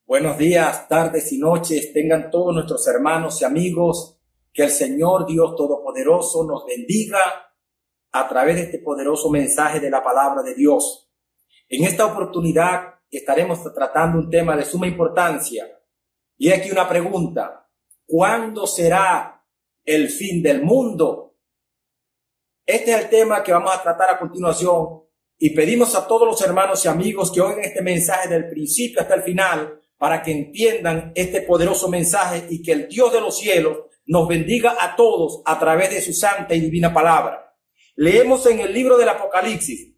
Buenos días, tardes y noches tengan todos nuestros hermanos y amigos. Que el Señor Dios Todopoderoso nos bendiga a través de este poderoso mensaje de la palabra de Dios. En esta oportunidad estaremos tratando un tema de suma importancia. Y aquí una pregunta: ¿cuándo será el fin del mundo? Este es el tema que vamos a tratar a continuación, y pedimos a todos los hermanos y amigos que oigan este mensaje del principio hasta el final, para que entiendan este poderoso mensaje y que el Dios de los cielos nos bendiga a todos a través de su santa y divina palabra. Leemos en el libro del Apocalipsis,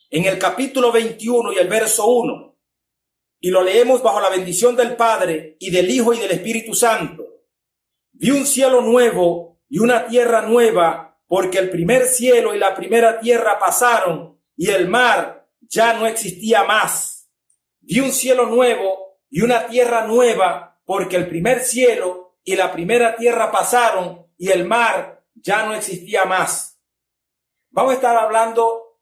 en el capítulo 21 y el verso 1, y lo leemos bajo la bendición del Padre y del Hijo y del Espíritu Santo. Vi un cielo nuevo y una tierra nueva, porque el primer cielo y la primera tierra pasaron y el mar ya no existía más. Vi un cielo nuevo y una tierra nueva, porque el primer cielo y la primera tierra pasaron y el mar ya no existía más. Vamos a estar hablando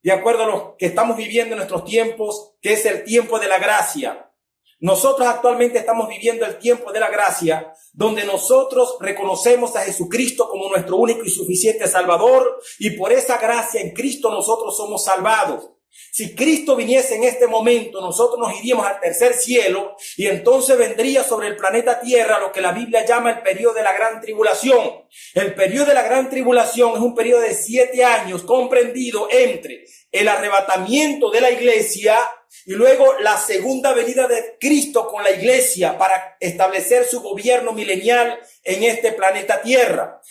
de acuerdo a lo que estamos viviendo en nuestros tiempos, que es el tiempo de la gracia. Nosotros actualmente estamos viviendo el tiempo de la gracia, donde nosotros reconocemos a Jesucristo como nuestro único y suficiente Salvador, y por esa gracia en Cristo nosotros somos salvados. Si Cristo viniese en este momento, nosotros nos iríamos al tercer cielo, y entonces vendría sobre el planeta Tierra lo que la Biblia llama el periodo de la gran tribulación. El periodo de la gran tribulación es un periodo de 7 años comprendido entre el arrebatamiento de la iglesia y luego la segunda venida de Cristo con la iglesia para establecer su gobierno milenial en este planeta Tierra.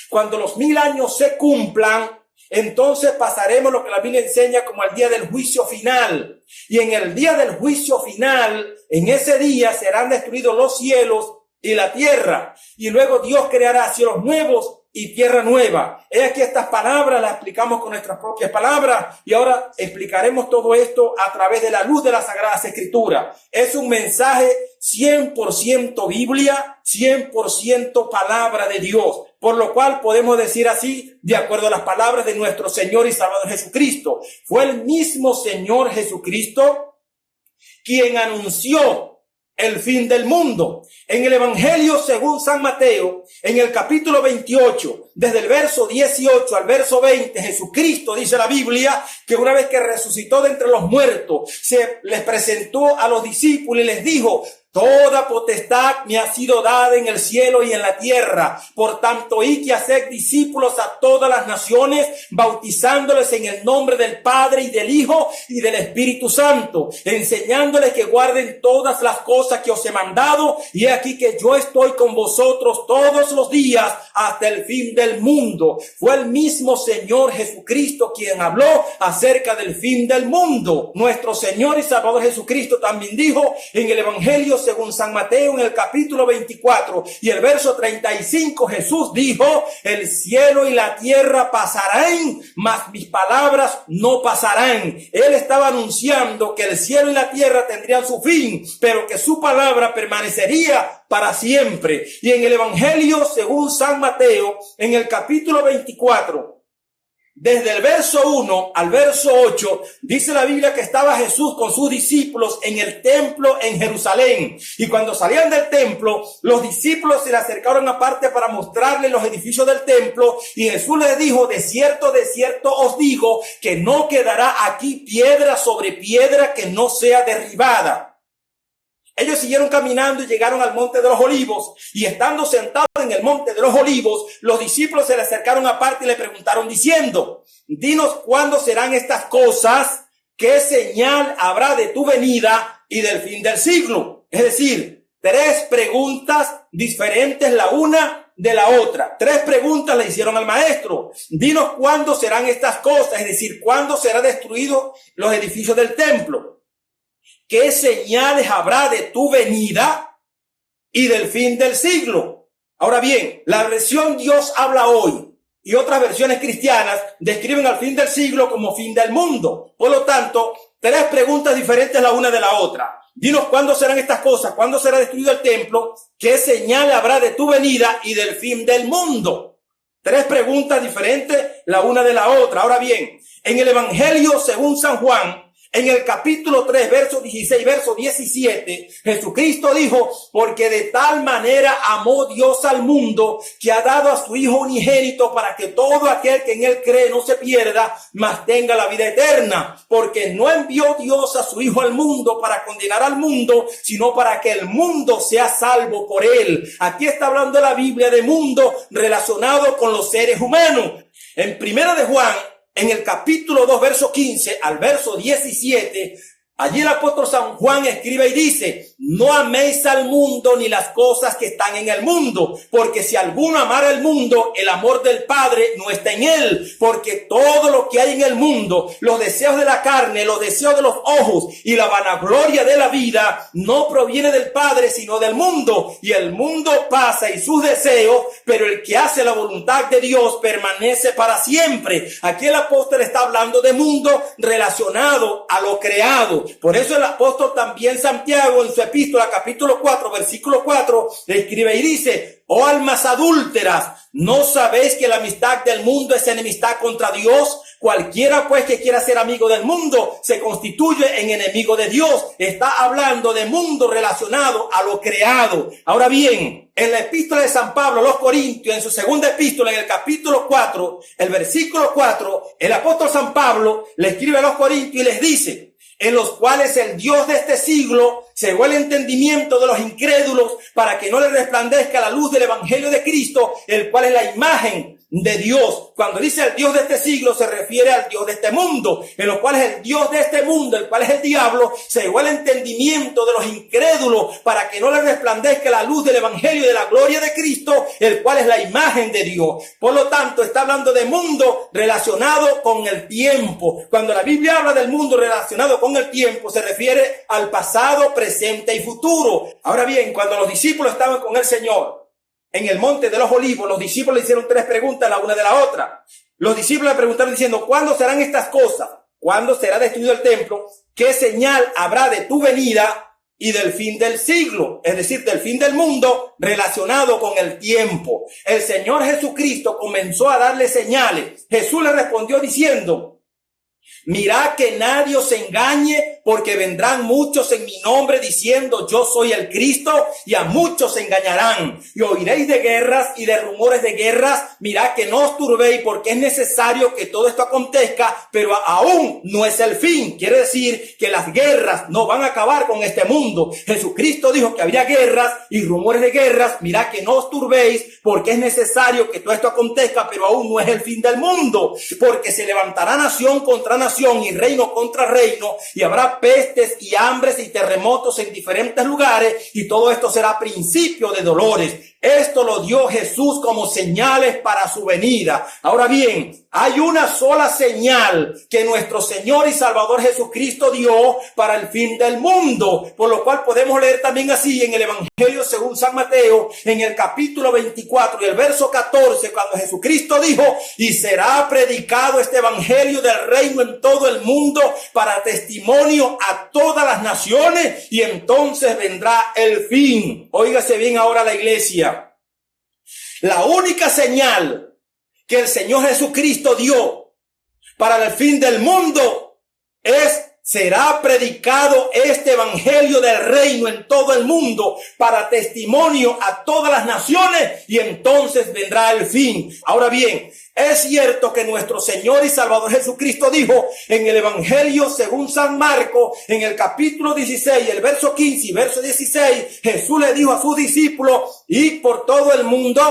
Cuando los 1000 años se cumplan, entonces pasaremos lo que la Biblia enseña como el día del juicio final. Y en el día del juicio final, en ese día serán destruidos los cielos y la tierra. Y luego Dios creará cielos nuevos y tierra nueva. He aquí estas palabras las explicamos con nuestras propias palabras. Y ahora explicaremos todo esto a través de la luz de las Sagradas Escrituras. Es un mensaje 100% Biblia, 100% palabra de Dios. Por lo cual podemos decir así, de acuerdo a las palabras de nuestro Señor y Salvador Jesucristo. Fue el mismo Señor Jesucristo quien anunció el fin del mundo. En el Evangelio según San Mateo, en el capítulo 28, desde el verso 18 al verso 20, Jesucristo, dice la Biblia, que una vez que resucitó de entre los muertos, se les presentó a los discípulos y les dijo: toda potestad me ha sido dada en el cielo y en la tierra. Por tanto, id y haced discípulos a todas las naciones, bautizándoles en el nombre del Padre y del Hijo y del Espíritu Santo, enseñándoles que guarden todas las cosas que os he mandado. Y he aquí que yo estoy con vosotros todos los días hasta el fin del mundo. Fue el mismo Señor Jesucristo quien habló acerca del fin del mundo. Nuestro Señor y Salvador Jesucristo también dijo en el Evangelio según San Mateo, en el capítulo 24 y el verso 35, Jesús dijo: el cielo y la tierra pasarán, mas mis palabras no pasarán. Él estaba anunciando que el cielo y la tierra tendrían su fin, pero que su palabra permanecería para siempre. Y en el Evangelio según San Mateo, en el capítulo 24, desde el verso 1 al verso 8, dice la Biblia que estaba Jesús con sus discípulos en el templo en Jerusalén. Y cuando salían del templo, los discípulos se le acercaron aparte para mostrarle los edificios del templo. Y Jesús les dijo: de cierto os digo, que no quedará aquí piedra sobre piedra que no sea derribada. Ellos siguieron caminando y llegaron al Monte de los Olivos, y estando sentados en el Monte de los Olivos, los discípulos se le acercaron aparte y le preguntaron diciendo: dinos cuándo serán estas cosas, qué señal habrá de tu venida y del fin del siglo. Es decir, 3 preguntas diferentes la una de la otra. 3 preguntas le hicieron al maestro. Dinos cuándo serán estas cosas, es decir, cuándo serán destruidos los edificios del templo. ¿Qué señales habrá de tu venida y del fin del siglo? Ahora bien, la versión Dios habla hoy y otras versiones cristianas describen al fin del siglo como fin del mundo. Por lo tanto, 3 preguntas diferentes la una de la otra. Dinos cuándo serán estas cosas, cuándo será destruido el templo, qué señal habrá de tu venida y del fin del mundo. 3 preguntas diferentes la una de la otra. Ahora bien, en el Evangelio según San Juan, En el capítulo 3, verso 16, verso 17, Jesucristo dijo, porque de tal manera amó Dios al mundo que ha dado a su Hijo unigénito para que todo aquel que en él cree no se pierda, mas tenga la vida eterna. Porque no envió Dios a su Hijo al mundo para condenar al mundo, sino para que el mundo sea salvo por él. Aquí está hablando la Biblia de mundo relacionado con los seres humanos. En Primera de Juan, en el capítulo 2, verso 15 al verso 17, allí el apóstol San Juan escribe y dice, no améis al mundo ni las cosas que están en el mundo, porque si alguno amara el mundo, el amor del Padre no está en él, porque todo lo que hay en el mundo, los deseos de la carne, los deseos de los ojos y la vanagloria de la vida, no proviene del Padre, sino del mundo, y el mundo pasa y sus deseos, pero el que hace la voluntad de Dios permanece para siempre. Aquí el apóstol está hablando de mundo relacionado a lo creado. Por eso el apóstol también Santiago en su epístola capítulo 4 versículo 4 le escribe y dice, oh almas adúlteras, ¿no sabéis que la amistad del mundo es enemistad contra Dios? Cualquiera pues que quiera ser amigo del mundo se constituye en enemigo de Dios. Está hablando de mundo relacionado a lo creado. Ahora bien, en la epístola de San Pablo a los Corintios, en su segunda epístola, en el capítulo 4, el versículo 4, el apóstol San Pablo le escribe a los Corintios y les dice, en los cuales el Dios de este siglo cegó el entendimiento de los incrédulos para que no les resplandezca la luz del evangelio de Cristo, el cual es la imagen de Dios. Cuando dice el Dios de este siglo se refiere al Dios de este mundo, en los cuales el Dios de este mundo, el cual es el diablo, cegó el entendimiento de los incrédulos para que no les resplandezca la luz del evangelio de la gloria de Cristo, el cual es la imagen de Dios. Por lo tanto, está hablando de mundo relacionado con el tiempo. Cuando la Biblia habla del mundo relacionado con el tiempo, se refiere al pasado, presente y futuro. Ahora bien, cuando los discípulos estaban con el Señor en el monte de los olivos, los discípulos le hicieron tres preguntas la una de la otra. Los discípulos le preguntaron diciendo, ¿cuándo serán estas cosas? ¿Cuándo será destruido el templo? ¿Qué señal habrá de tu venida y del fin del siglo? Es decir, del fin del mundo relacionado con el tiempo. El Señor Jesucristo comenzó a darle señales. Jesús le respondió diciendo, mirad que nadie os engañe, porque vendrán muchos en mi nombre diciendo yo soy el Cristo, y a muchos se engañarán. Y oiréis de guerras y de rumores de guerras. Mirad que no os turbéis, porque es necesario que todo esto acontezca, pero aún no es el fin. Quiere decir que las guerras no van a acabar con este mundo. Jesucristo dijo que habría guerras y rumores de guerras. Mirad que no os turbéis, porque es necesario que todo esto acontezca, pero aún no es el fin del mundo. Porque se levantará nación contra nación y reino contra reino, y habrá pestes y hambres y terremotos en diferentes lugares, y todo esto será principio de dolores. Esto lo dio Jesús como señales para su venida. Ahora bien, hay una sola señal que nuestro Señor y Salvador Jesucristo dio para el fin del mundo, por lo cual podemos leer también así en el Evangelio según San Mateo, en el capítulo 24 y el verso 14, cuando Jesucristo dijo, y será predicado este Evangelio del reino en todo el mundo para testimonio a todas las naciones, y entonces vendrá el fin. Óigase bien ahora la iglesia. La única señal que el Señor Jesucristo dio para el fin del mundo es: será predicado este evangelio del reino en todo el mundo para testimonio a todas las naciones, y entonces vendrá el fin. Ahora bien, es cierto que nuestro Señor y Salvador Jesucristo dijo en el Evangelio según San Marcos, en el capítulo 16, el verso 15 y verso 16, Jesús le dijo a sus discípulos: id por todo el mundo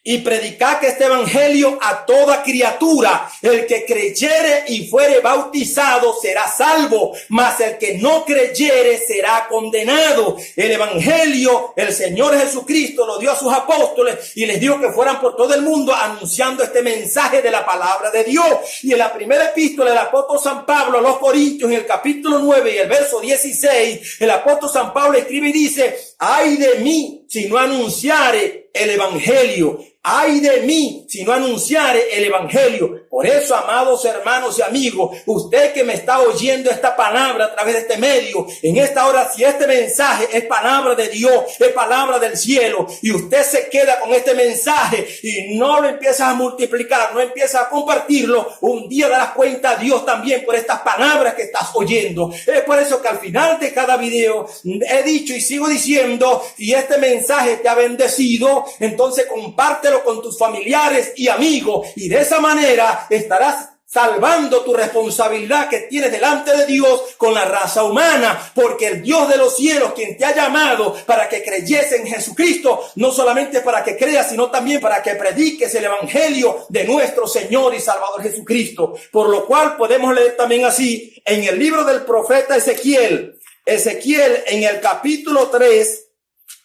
y predicad que este evangelio a toda criatura. El que creyere y fuere bautizado será salvo, mas el que no creyere será condenado. El evangelio, el Señor Jesucristo lo dio a sus apóstoles y les dijo que fueran por todo el mundo anunciando este mensaje de la palabra de Dios. Y en la primera epístola del apóstol San Pablo a los Corintios, en el capítulo 9 y el verso 16, el apóstol San Pablo escribe y dice: ay de mí si no anunciare el evangelio. Ay de mí si no anunciare el evangelio. Por eso, amados hermanos y amigos, usted que me está oyendo esta palabra a través de este medio, en esta hora, si este mensaje es palabra de Dios, es palabra del cielo, y usted se queda con este mensaje y no lo empieza a multiplicar, no empieza a compartirlo, un día darás cuenta a Dios también por estas palabras que estás oyendo. Es por eso que al final de cada video he dicho y sigo diciendo, si este mensaje te ha bendecido, entonces compártelo con tus familiares y amigos, y de esa manera estarás salvando tu responsabilidad que tienes delante de Dios con la raza humana, porque el Dios de los cielos, quien te ha llamado para que creyese en Jesucristo, no solamente para que creas, sino también para que prediques el evangelio de nuestro Señor y Salvador Jesucristo. Por lo cual podemos leer también así en el libro del profeta Ezequiel en el capítulo 3,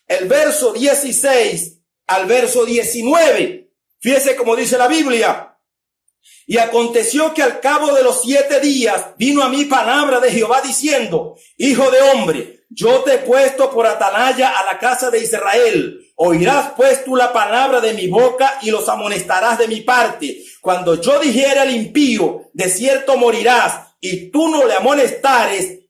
el verso 16 al verso 19. Fíjese cómo dice la Biblia. Y aconteció que al cabo de los 7 días vino a mí palabra de Jehová diciendo: Hijo de hombre, yo te he puesto por atalaya a la casa de Israel. Oirás pues tú la palabra de mi boca y los amonestarás de mi parte. Cuando yo dijere al impío, de cierto morirás, y tú no le amonestares,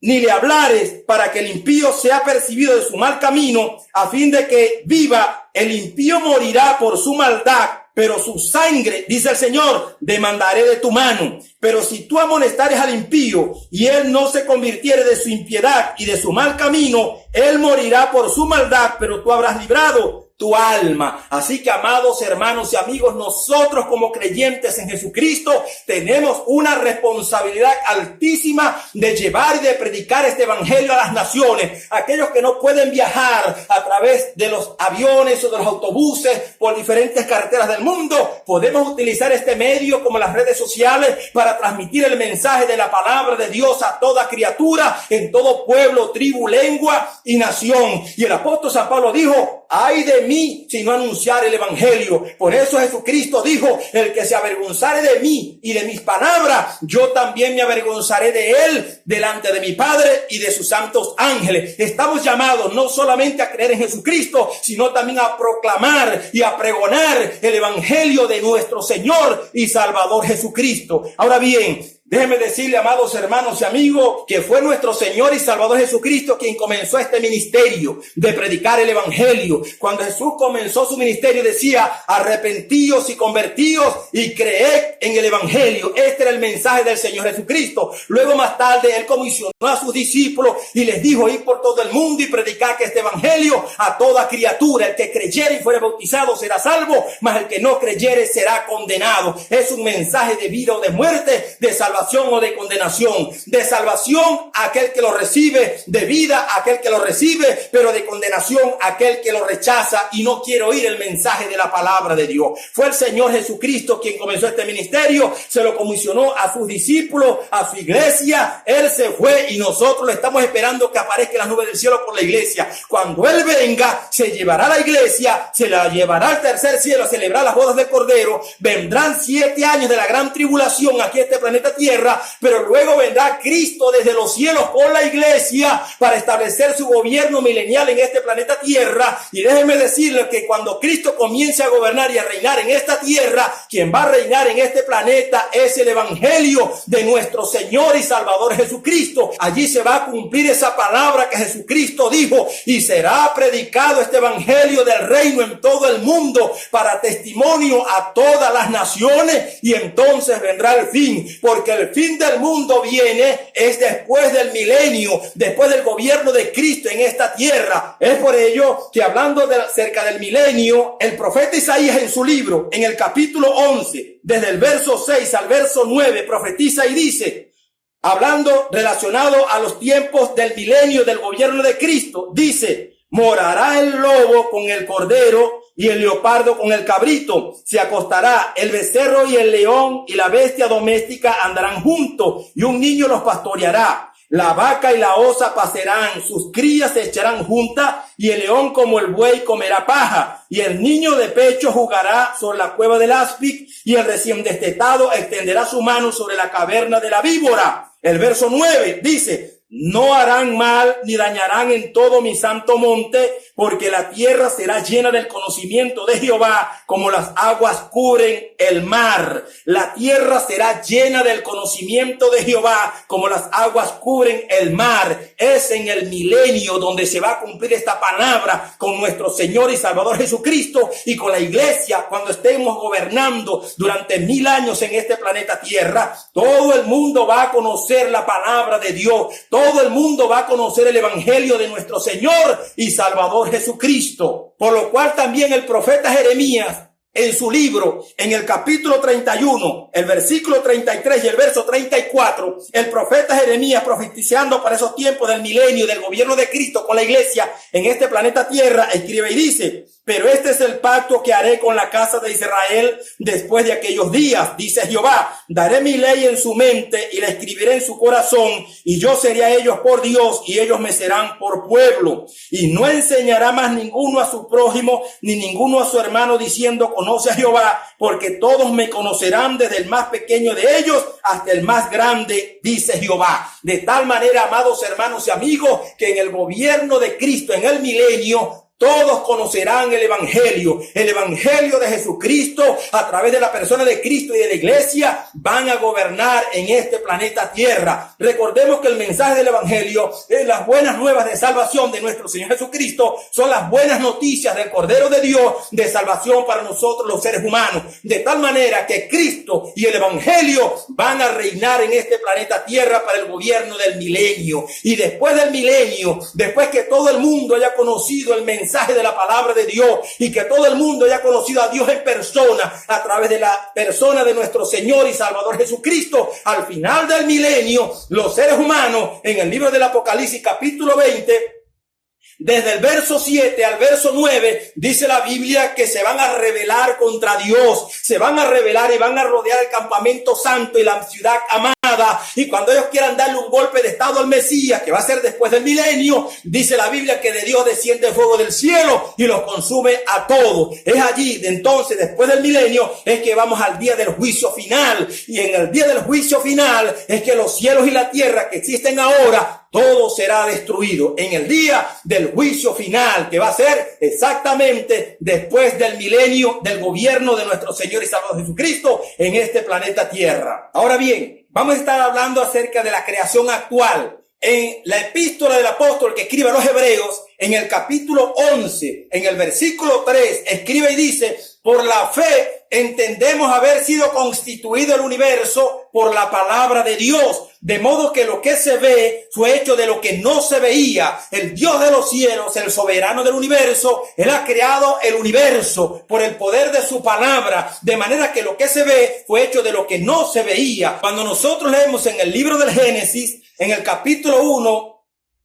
ni le hablares, para que el impío sea percibido de su mal camino, a fin de que viva, el impío morirá por su maldad, pero su sangre, dice el Señor, demandaré de tu mano. Pero si tú amonestares al impío y él no se convirtiere de su impiedad y de su mal camino, él morirá por su maldad, pero tú habrás librado tu alma. Así que, amados hermanos y amigos, nosotros como creyentes en Jesucristo tenemos una responsabilidad altísima de llevar y de predicar este evangelio a las naciones. Aquellos que no pueden viajar a través de los aviones o de los autobuses por diferentes carreteras del mundo, podemos utilizar este medio como las redes sociales para transmitir el mensaje de la palabra de Dios a toda criatura, en todo pueblo, tribu, lengua y nación. Y el apóstol San Pablo dijo: ay de mí si no anunciar el evangelio. Por eso Jesucristo dijo: el que se avergonzare de mí y de mis palabras, yo también me avergonzaré de él delante de mi Padre y de sus santos ángeles. Estamos llamados no solamente a creer en Jesucristo, sino también a proclamar y a pregonar el evangelio de nuestro Señor y Salvador Jesucristo. Ahora bien, déjeme decirle, amados hermanos y amigos, que fue nuestro Señor y Salvador Jesucristo quien comenzó este ministerio de predicar el evangelio. Cuando Jesús comenzó su ministerio decía: arrepentíos y convertíos y creed en el evangelio. Este era el mensaje del Señor Jesucristo. Luego, más tarde, él comisionó a sus discípulos y les dijo: id por todo el mundo y predicar que este evangelio a toda criatura. El que creyere y fuere bautizado será salvo, mas el que no creyere será condenado. Es un mensaje de vida o de muerte, de salvación o de condenación. De salvación a aquel que lo recibe, de vida a aquel que lo recibe, pero de condenación a aquel que lo rechaza y no quiere oír el mensaje de la palabra de Dios. Fue el Señor Jesucristo quien comenzó este ministerio, se lo comisionó a sus discípulos, a su iglesia. Él se fue y nosotros lo estamos esperando que aparezca en las nubes del cielo por la iglesia. Cuando Él venga, se llevará la iglesia, se la llevará al tercer cielo a celebrar las bodas del Cordero. Vendrán 7 años de la gran tribulación aquí a este planeta Tierra, pero luego vendrá Cristo desde los cielos con la iglesia para establecer su gobierno milenial en este planeta Tierra. Y déjenme decirles que cuando Cristo comience a gobernar y a reinar en esta tierra, quien va a reinar en este planeta es el evangelio de nuestro Señor y Salvador Jesucristo. Allí se va a cumplir esa palabra que Jesucristo dijo: y será predicado este evangelio del reino en todo el mundo para testimonio a todas las naciones, y entonces vendrá el fin, porque el fin del mundo viene es después del milenio, después del gobierno de Cristo en esta tierra. Es por ello que, hablando acerca del milenio, el profeta Isaías en su libro, en el capítulo 11, desde el verso 6 al verso 9, profetiza y dice, hablando relacionado a los tiempos del milenio del gobierno de Cristo, dice: morará el lobo con el cordero y el leopardo con el cabrito, se acostará el becerro y el león, y la bestia doméstica andarán juntos, y un niño los pastoreará. La vaca y la osa pasarán, sus crías se echarán juntas, y el león como el buey comerá paja, y el niño de pecho jugará sobre la cueva del áspid, y el recién destetado extenderá su mano sobre la caverna de la víbora. El verso 9 dice: no harán mal ni dañarán en todo mi santo monte, porque la tierra será llena del conocimiento de Jehová, como las aguas cubren el mar. La tierra será llena del conocimiento de Jehová, como las aguas cubren el mar. Es en el milenio donde se va a cumplir esta palabra con nuestro Señor y Salvador Jesucristo y con la iglesia cuando estemos gobernando durante 1000 años en este planeta Tierra. Todo el mundo va a conocer la palabra de Dios. Todo el mundo va a conocer el evangelio de nuestro Señor y Salvador Jesucristo. Por lo cual también el profeta Jeremías, en su libro, en el capítulo 31, el versículo 33 y el verso 34, el profeta Jeremías, profetizando para esos tiempos del milenio, del gobierno de Cristo con la iglesia en este planeta Tierra, escribe y dice: pero este es el pacto que haré con la casa de Israel después de aquellos días, dice Jehová. Daré mi ley en su mente y la escribiré en su corazón, y yo seré a ellos por Dios y ellos me serán por pueblo. Y no enseñará más ninguno a su prójimo ni ninguno a su hermano diciendo: conoce a Jehová, porque todos me conocerán, desde el más pequeño de ellos hasta el más grande, dice Jehová. De tal manera, amados hermanos y amigos, que en el gobierno de Cristo, en el milenio, todos conocerán el evangelio de Jesucristo. A través de la persona de Cristo y de la iglesia van a gobernar en este planeta Tierra. Recordemos que el mensaje del evangelio es las buenas nuevas de salvación de nuestro Señor Jesucristo. Son las buenas noticias del Cordero de Dios de salvación para nosotros los seres humanos. De tal manera que Cristo y el evangelio van a reinar en este planeta Tierra para el gobierno del milenio. Y después del milenio, después que todo el mundo haya conocido el mensaje de la palabra de Dios y que todo el mundo haya conocido a Dios en persona a través de la persona de nuestro Señor y Salvador Jesucristo, al final del milenio, los seres humanos, en el libro del Apocalipsis capítulo 20, desde el verso 7 al verso 9, dice la Biblia que se van a rebelar contra Dios, se van a rebelar y van a rodear el campamento santo y la ciudad amada. Y cuando ellos quieran darle un golpe de estado al Mesías, que va a ser después del milenio, dice la Biblia que de Dios desciende fuego del cielo y los consume a todos. Es allí, entonces, después del milenio, es que vamos al día del juicio final. Y en el día del juicio final es que los cielos y la tierra que existen ahora, todo será destruido en el día del juicio final, que va a ser exactamente después del milenio del gobierno de nuestro Señor y Salvador Jesucristo en este planeta Tierra. Ahora bien, vamos a estar hablando acerca de la creación actual. En la epístola del apóstol que escribe a los Hebreos, en el capítulo 11, en el versículo 3, escribe y dice: por la fe entendemos haber sido constituido el universo por la palabra de Dios, de modo que lo que se ve fue hecho de lo que no se veía. El Dios de los cielos, el soberano del universo, Él ha creado el universo por el poder de su palabra, de manera que lo que se ve fue hecho de lo que no se veía. Cuando nosotros leemos en el libro del Génesis, en el capítulo 1,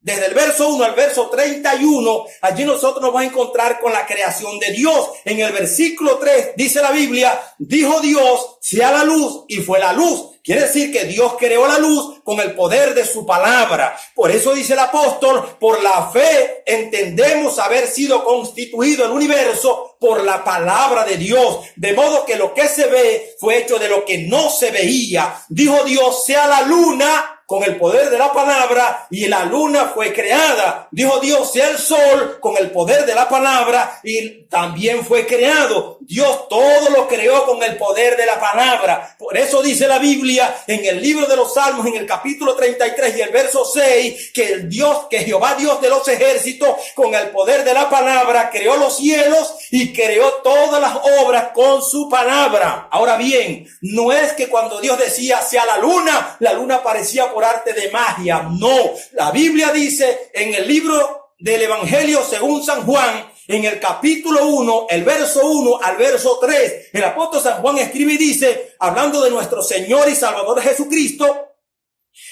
desde el verso 1 al verso 31, allí nosotros nos vamos a encontrar con la creación de Dios. En el versículo 3 dice la Biblia: dijo Dios, sea la luz, y fue la luz. Quiere decir que Dios creó la luz con el poder de su palabra. Por eso dice el apóstol: por la fe entendemos haber sido constituido el universo por la palabra de Dios. De modo que lo que se ve fue hecho de lo que no se veía. Dijo Dios, sea la luna, con el poder de la palabra, y la luna fue creada. Dijo Dios, sea el sol, con el poder de la palabra, y también fue creado. Dios todo lo creó con el poder de la palabra. Por eso dice la Biblia en el libro de los Salmos, en el capítulo 33 y el verso 6, que Jehová Dios de los ejércitos, con el poder de la palabra, creó los cielos y creó todas las obras con su palabra. Ahora bien, no es que cuando Dios decía sea la luna aparecía por arte de magia. No, la Biblia dice en el libro del Evangelio según San Juan, en el capítulo 1, el verso 1 al verso 3, el apóstol San Juan escribe y dice, hablando de nuestro Señor y Salvador Jesucristo: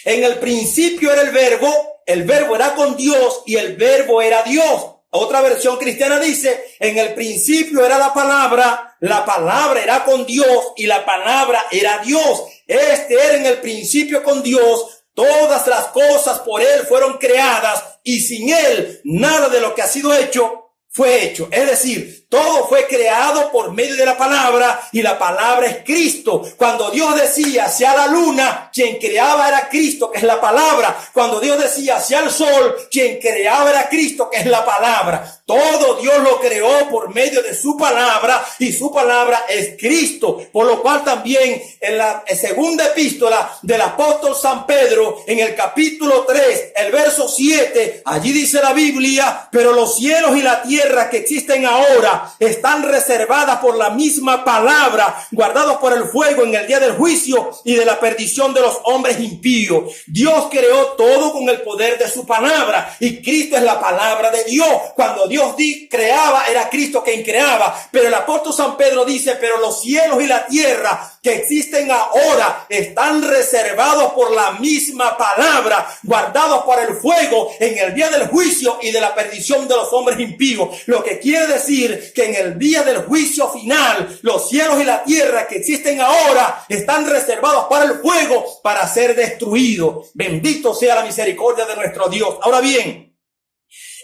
en el principio era el verbo era con Dios y el verbo era Dios. Otra versión cristiana dice: en el principio era la palabra era con Dios y la palabra era Dios. Este era en el principio con Dios. Todas las cosas por Él fueron creadas y sin Él nada de lo que ha sido hecho fue hecho. Es decir, Todo fue creado por medio de la palabra y la palabra es Cristo. Cuando Dios decía sea la luna, quien creaba era Cristo, que es la palabra. Cuando Dios decía sea el sol, quien creaba era Cristo, que es la palabra. Todo Dios lo creó por medio de su palabra y su palabra es Cristo. Por lo cual también en la segunda epístola del apóstol San Pedro, en el capítulo 3, el verso 7, allí dice la Biblia: pero los cielos y la tierra que existen ahora están reservadas por la misma palabra, guardados por el fuego en el día del juicio y de la perdición de los hombres impíos. Dios creó todo con el poder de su palabra y Cristo es la palabra de Dios. Cuando Dios creaba, era Cristo quien creaba. Pero el apóstol San Pedro dice: pero los cielos y la tierra que existen ahora están reservados por la misma palabra, guardados por el fuego en el día del juicio y de la perdición de los hombres impíos. Lo que quiere decir que en el día del juicio final, los cielos y la tierra que existen ahora están reservados para el fuego, para ser destruidos. Bendito sea la misericordia de nuestro Dios. Ahora bien,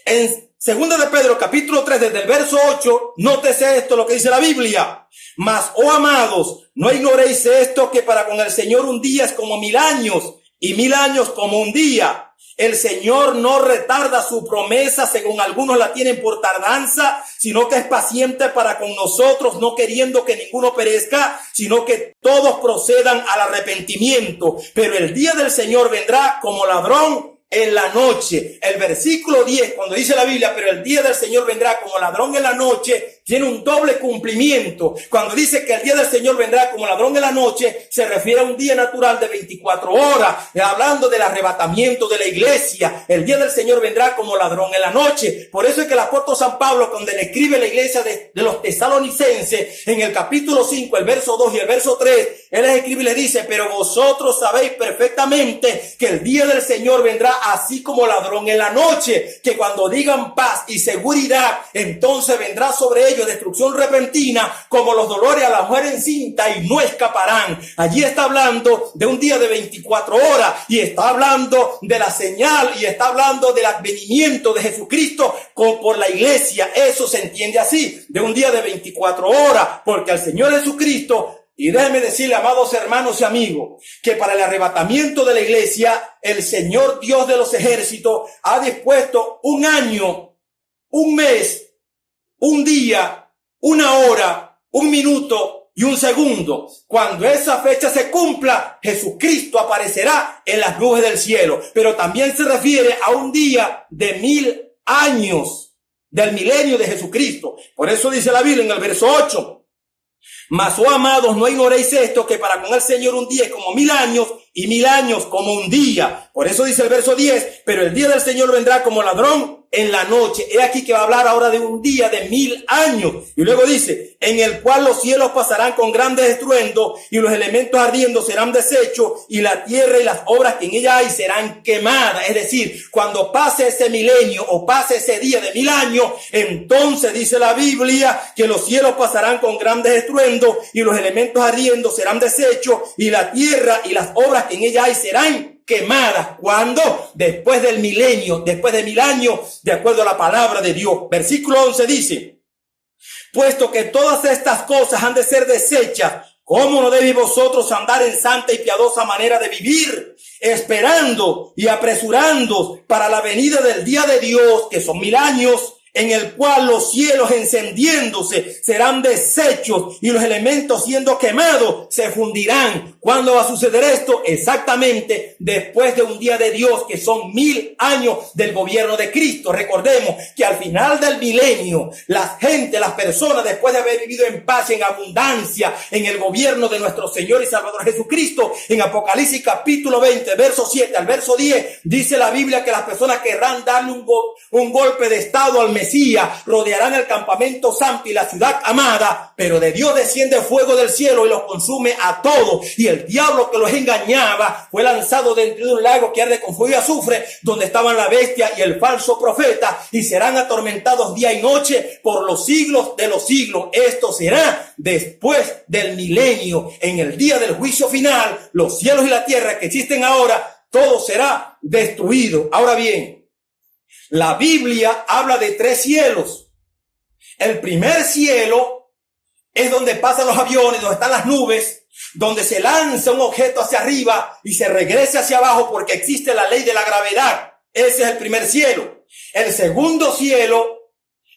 en Segunda de Pedro, capítulo 3, desde el verso 8, nótese esto, lo que dice la Biblia: mas, oh amados, no ignoréis esto, que para con el Señor un día es como 1000 años, y 1000 años como un día. El Señor no retarda su promesa, según algunos la tienen por tardanza, sino que es paciente para con nosotros, no queriendo que ninguno perezca, sino que todos procedan al arrepentimiento. Pero el día del Señor vendrá como ladrón en la noche. El versículo 10, cuando dice la Biblia: pero el día del Señor vendrá como ladrón en la noche, tiene un doble cumplimiento. Cuando dice que el día del Señor vendrá como ladrón en la noche, se refiere a un día natural de 24 horas, hablando del arrebatamiento de la iglesia. El día del Señor vendrá como ladrón en la noche. Por eso es que el apóstol San Pablo, cuando le escribe a la iglesia de los tesalonicenses, en el capítulo 5, el verso 2 y el verso 3, él les escribe y les dice: pero vosotros sabéis perfectamente que el día del Señor vendrá así como ladrón en la noche, que cuando digan paz y seguridad, entonces vendrá sobre ellos destrucción repentina, como los dolores a la mujer encinta, y no escaparán. Allí está hablando de un día de 24 horas, y está hablando de la señal, y está hablando del advenimiento de Jesucristo por la iglesia. Eso se entiende así, de un día de 24 horas, porque al Señor Jesucristo. Y déjenme decirle, amados hermanos y amigos, que para el arrebatamiento de la iglesia, el Señor Dios de los ejércitos ha dispuesto un año, un mes, un día, una hora, un minuto y un segundo. Cuando esa fecha se cumpla, Jesucristo aparecerá en las nubes del cielo. Pero también se refiere a un día de 1000 años, del milenio de Jesucristo. Por eso dice la Biblia en el verso 8: mas, oh amados, no ignoréis esto, que para con el Señor un día es como 1000 años, y 1000 años como un día. Por eso dice el verso 10: pero el día del Señor vendrá como ladrón en la noche. He aquí que va a hablar ahora de un día de 1000 años. Y luego dice: en el cual los cielos pasarán con grandes estruendos, y los elementos ardiendo serán deshechos, y la tierra y las obras que en ella hay serán quemadas. Es decir, cuando pase ese milenio o pase ese día de 1000 años, entonces dice la Biblia que los cielos pasarán con grandes estruendos, y los elementos ardiendo serán deshechos, y la tierra y las obras que en ella hay serán quemadas. ¿Cuándo? Después del milenio, después de 1000 años, de acuerdo a la palabra de Dios. Versículo 11 dice: puesto que todas estas cosas han de ser deshechas, ¿cómo no debéis vosotros andar en santa y piadosa manera de vivir, esperando y apresurando para la venida del día de Dios, que son 1000 años, en el cual los cielos encendiéndose serán deshechos y los elementos siendo quemados se fundirán? ¿Cuándo va a suceder esto? Exactamente después de un día de Dios, que son 1000 años del gobierno de Cristo. Recordemos que al final del milenio, la gente, las personas, después de haber vivido en paz y en abundancia en el gobierno de nuestro Señor y Salvador Jesucristo, en Apocalipsis capítulo 20, verso 7 al verso 10, dice la Biblia que las personas querrán darle un golpe de estado al Mesías, rodearán el campamento santo y la ciudad amada, pero de Dios desciende fuego del cielo y los consume a todos. Y el diablo que los engañaba fue lanzado dentro de un lago que arde con fuego y azufre, donde estaban la bestia y el falso profeta, y serán atormentados día y noche por los siglos de los siglos. Esto será después del milenio. En el día del juicio final, los cielos y la tierra que existen ahora, todo será destruido. Ahora bien, la Biblia habla de 3 cielos. El primer cielo es donde pasan los aviones, donde están las nubes, donde se lanza un objeto hacia arriba y se regresa hacia abajo porque existe la ley de la gravedad. Ese es el primer cielo. El segundo cielo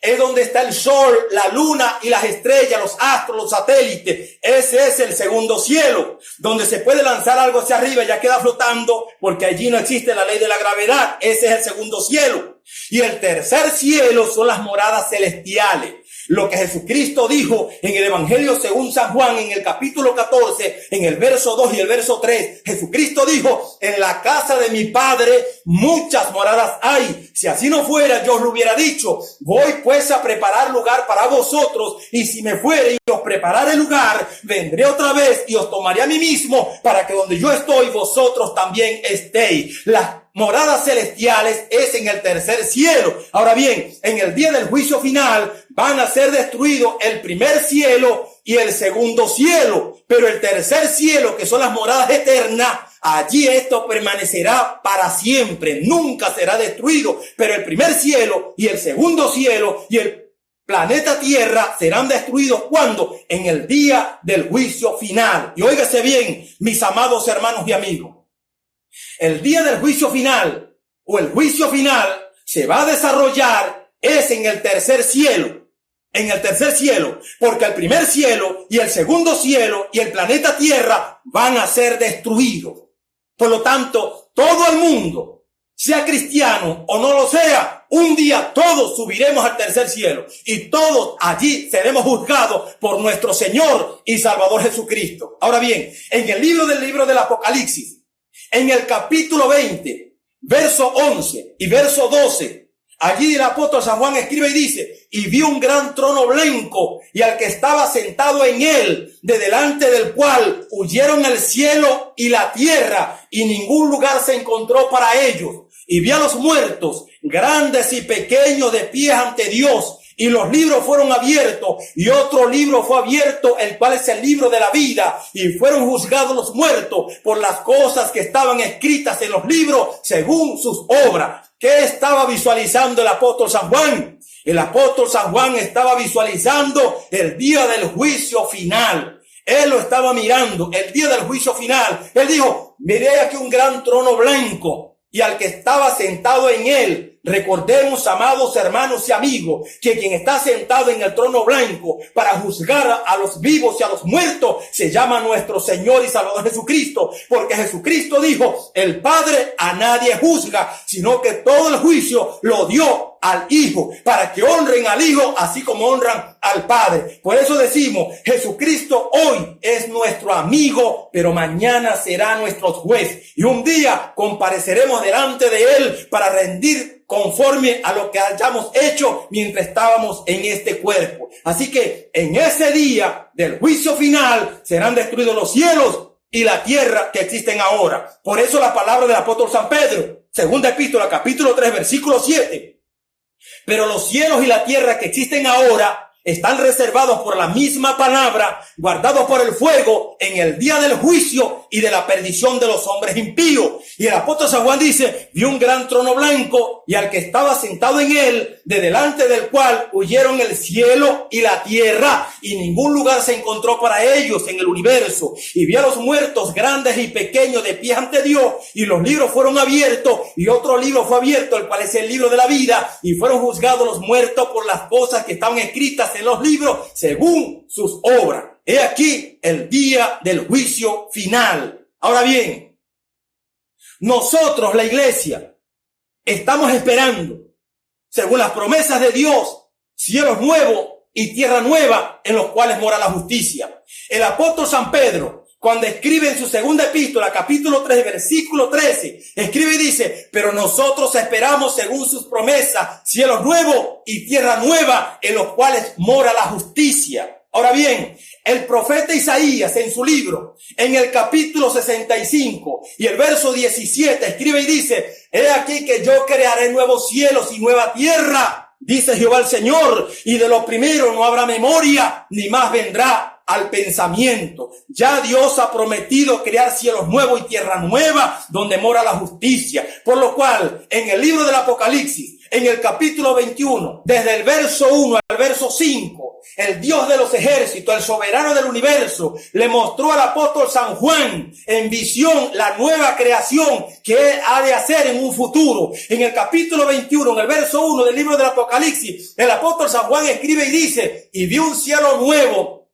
es donde está el sol, la luna y las estrellas, los astros, los satélites. Ese es el segundo cielo, donde se puede lanzar algo hacia arriba y ya queda flotando porque allí no existe la ley de la gravedad. Ese es el segundo cielo. Y el tercer cielo son las moradas celestiales. Lo que Jesucristo dijo en el Evangelio según San Juan, en el capítulo 14, en el verso 2 y el verso 3. Jesucristo dijo: en la casa de mi Padre muchas moradas hay. Si así no fuera, yo os lo hubiera dicho. Voy pues a preparar lugar para vosotros, y si me fuere y os prepararé lugar, vendré otra vez y os tomaré a mí mismo, para que donde yo estoy, vosotros también estéis. Las moradas celestiales es en el tercer cielo. Ahora bien, en el día del juicio final van a ser destruidos el primer cielo y el segundo cielo, pero el tercer cielo, que son las moradas eternas, allí esto permanecerá para siempre, nunca será destruido. Pero el primer cielo y el segundo cielo y el planeta Tierra serán destruidos. ¿Cuándo? En el día del juicio final. Y óigase bien, mis amados hermanos y amigos, el día del juicio final o el juicio final se va a desarrollar es en el tercer cielo. En el tercer cielo, porque el primer cielo y el segundo cielo y el planeta Tierra van a ser destruidos. Por lo tanto, todo el mundo, sea cristiano o no lo sea, un día todos subiremos al tercer cielo y todos allí seremos juzgados por nuestro Señor y Salvador Jesucristo. Ahora bien, en el libro del Apocalipsis, en el capítulo 20, verso 11 y verso 12, allí el apóstol San Juan escribe y dice: y vi un gran trono blanco y al que estaba sentado en él, de delante del cual huyeron el cielo y la tierra, y ningún lugar se encontró para ellos. Y vi a los muertos, grandes y pequeños, de pie ante Dios. Y los libros fueron abiertos, y otro libro fue abierto, el cual es el libro de la vida. Y fueron juzgados los muertos por las cosas que estaban escritas en los libros según sus obras. ¿Qué estaba visualizando el apóstol San Juan? El apóstol San Juan estaba visualizando el día del juicio final. Él lo estaba mirando, el día del juicio final. Él dijo: miré aquí un gran trono blanco y al que estaba sentado en él. Recordemos, amados hermanos y amigos, que quien está sentado en el trono blanco para juzgar a los vivos y a los muertos se llama nuestro Señor y Salvador Jesucristo, porque Jesucristo dijo: el Padre a nadie juzga, sino que todo el juicio lo dio al Hijo, para que honren al Hijo así como honran al Padre. Por eso decimos: Jesucristo hoy es nuestro amigo, pero mañana será nuestro juez, y un día compareceremos delante de Él para rendir conforme a lo que hayamos hecho mientras estábamos en este cuerpo. Así que en ese día del juicio final serán destruidos los cielos y la tierra que existen ahora. Por eso la palabra del apóstol San Pedro, segunda epístola, capítulo 3, versículo 7. Pero los cielos y la tierra que existen ahora están reservados por la misma palabra, guardados por el fuego en el día del juicio y de la perdición de los hombres impíos. Y el apóstol San Juan dice: vi un gran trono blanco y al que estaba sentado en él, de delante del cual huyeron el cielo y la tierra, y ningún lugar se encontró para ellos en el universo. Y vi a los muertos, grandes y pequeños, de pie ante Dios, y los libros fueron abiertos, y otro libro fue abierto, el cual es el libro de la vida, y fueron juzgados los muertos por las cosas que estaban escritas en los libros según sus obras. He aquí el día del juicio final. Ahora bien, nosotros, la iglesia, estamos esperando, según las promesas de Dios, cielos nuevos y tierra nueva en los cuales mora la justicia. El apóstol San Pedro, cuando escribe en su segunda epístola, capítulo 3, versículo 13, escribe y dice: pero nosotros esperamos según sus promesas cielos nuevos y tierra nueva en los cuales mora la justicia. Ahora bien, el profeta Isaías en su libro, en el capítulo 65 y el verso 17, escribe y dice: he aquí que yo crearé nuevos cielos y nueva tierra, dice Jehová el Señor, y de lo primero no habrá memoria, ni más vendrá al pensamiento. Ya Dios ha prometido crear cielos nuevos y tierra nueva donde mora la justicia. Por lo cual, en el libro del Apocalipsis, en el capítulo 21, desde el verso 1 al verso 5, el Dios de los ejércitos, el soberano del universo, le mostró al apóstol San Juan en visión la nueva creación que él ha de hacer en un futuro. En el capítulo 21, en el verso 1 del libro del Apocalipsis, el apóstol San Juan escribe y dice: y vi un cielo nuevo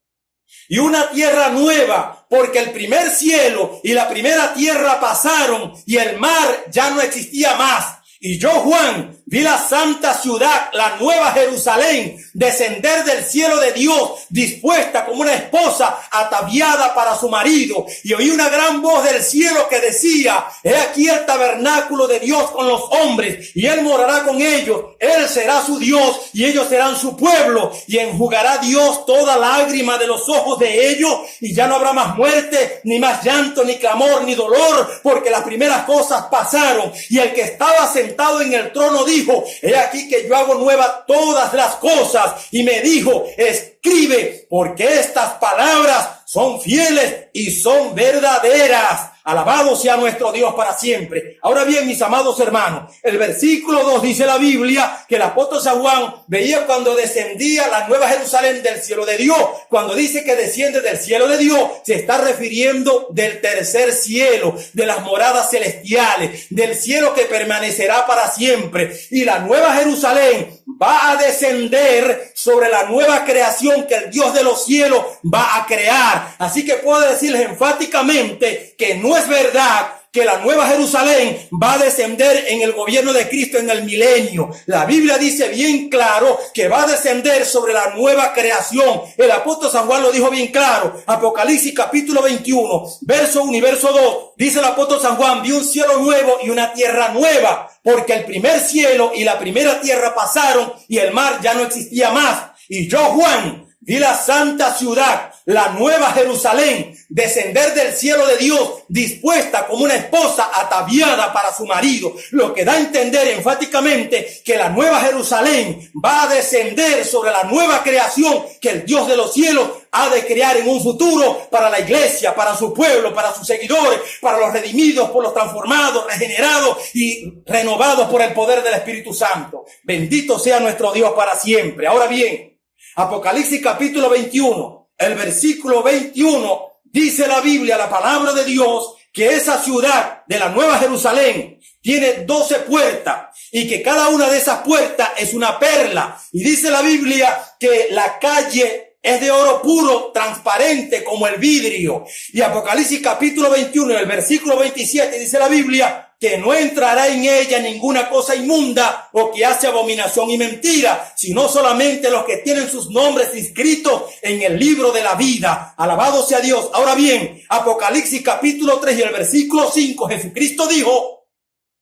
y una tierra nueva, porque el primer cielo y la primera tierra pasaron y el mar ya no existía más. Y yo, Juan, vi la santa ciudad, la nueva Jerusalén, descender del cielo de Dios, dispuesta como una esposa ataviada para su marido. Y oí una gran voz del cielo que decía: he aquí el tabernáculo de Dios con los hombres, y él morará con ellos. Él será su Dios, y ellos serán su pueblo. Y enjugará Dios toda lágrima de los ojos de ellos, y ya no habrá más muerte, ni más llanto, ni clamor, ni dolor, porque las primeras cosas pasaron. Y el que estaba sentado en el trono dijo: he aquí que yo hago nuevas todas las cosas. Y me dijo: escribe, porque estas palabras son fieles y son verdaderas. Alabado sea nuestro Dios para siempre. Ahora bien, mis amados hermanos, el versículo 2 dice la Biblia que el apóstol San Juan veía cuando descendía la nueva Jerusalén del cielo de Dios. Cuando dice que desciende del cielo de Dios, se está refiriendo del tercer cielo, de las moradas celestiales, del cielo que permanecerá para siempre. Y la nueva Jerusalén va a descender sobre la nueva creación que el Dios de los cielos va a crear. Así que puedo decirles enfáticamente que no es verdad que la nueva Jerusalén va a descender en el gobierno de Cristo en el milenio. La Biblia dice bien claro que va a descender sobre la nueva creación. El apóstol San Juan lo dijo bien claro. Apocalipsis capítulo 21, verso 1 y verso 2. Dice el apóstol San Juan: vi un cielo nuevo y una tierra nueva, porque el primer cielo y la primera tierra pasaron y el mar ya no existía más. Y yo, Juan, vi la santa ciudad, la nueva Jerusalén, descender del cielo de Dios, dispuesta como una esposa ataviada para su marido. Lo que da a entender enfáticamente que la nueva Jerusalén va a descender sobre la nueva creación que el Dios de los cielos ha de crear en un futuro para la iglesia, para su pueblo, para sus seguidores, para los redimidos, por los transformados, regenerados y renovados por el poder del Espíritu Santo. Bendito sea nuestro Dios para siempre. Ahora bien, Apocalipsis capítulo 21, el versículo 21, dice la Biblia, la palabra de Dios, que esa ciudad de la Nueva Jerusalén tiene 12 puertas y que cada una de esas puertas es una perla. Y dice la Biblia que la calle es de oro puro, transparente como el vidrio. Y Apocalipsis capítulo 21, el versículo 27, dice la Biblia que no entrará en ella ninguna cosa inmunda o que hace abominación y mentira, sino solamente los que tienen sus nombres inscritos en el libro de la vida. Alabado sea Dios. Ahora bien, Apocalipsis capítulo 3 y el versículo 5, Jesucristo dijo: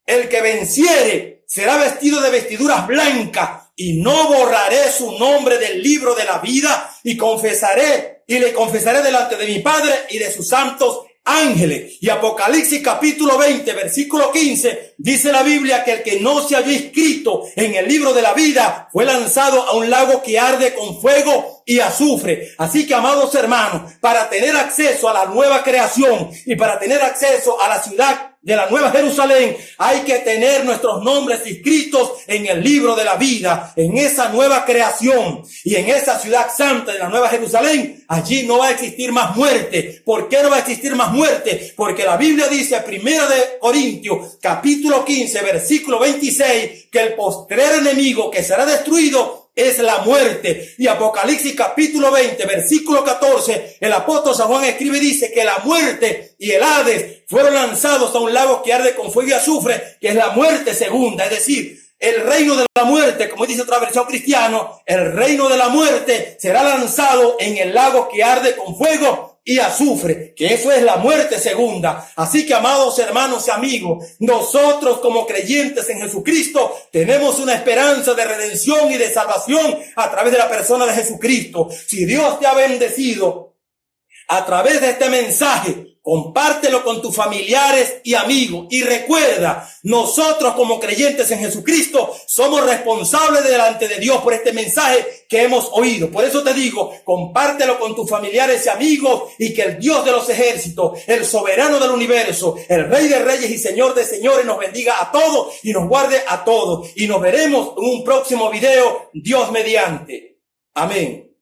el que venciere será vestido de vestiduras blancas, y no borraré su nombre del libro de la vida, y le confesaré delante de mi Padre y de sus santos ángeles. Y Apocalipsis capítulo 20, versículo 15, dice la Biblia que el que no se había inscrito en el libro de la vida fue lanzado a un lago que arde con fuego y azufre. Así que, amados hermanos, para tener acceso a la nueva creación y para tener acceso a la ciudad de la Nueva Jerusalén, hay que tener nuestros nombres inscritos en el libro de la vida, en esa nueva creación y en esa ciudad santa de la Nueva Jerusalén. Allí no va a existir más muerte. ¿Por qué no va a existir más muerte? Porque la Biblia dice, 1 de Corintios, capítulo 15, versículo 26, que el postrer enemigo que será destruido es la muerte. Y Apocalipsis capítulo 20, versículo 14, el apóstol San Juan escribe y dice que la muerte y el Hades fueron lanzados a un lago que arde con fuego y azufre, que es la muerte segunda, es decir, el reino de la muerte, como dice otra versión cristiana, el reino de la muerte será lanzado en el lago que arde con fuego y azufre, que eso es la muerte segunda. Así que, amados hermanos y amigos, nosotros como creyentes en Jesucristo tenemos una esperanza de redención y de salvación a través de la persona de Jesucristo. Si Dios te ha bendecido a través de este mensaje, compártelo con tus familiares y amigos. Y recuerda, nosotros como creyentes en Jesucristo somos responsables delante de Dios por este mensaje que hemos oído. Por eso te digo, compártelo con tus familiares y amigos, y que el Dios de los ejércitos, el soberano del universo, el Rey de reyes y Señor de señores, nos bendiga a todos y nos guarde a todos. Y nos veremos en un próximo video, Dios mediante. Amén.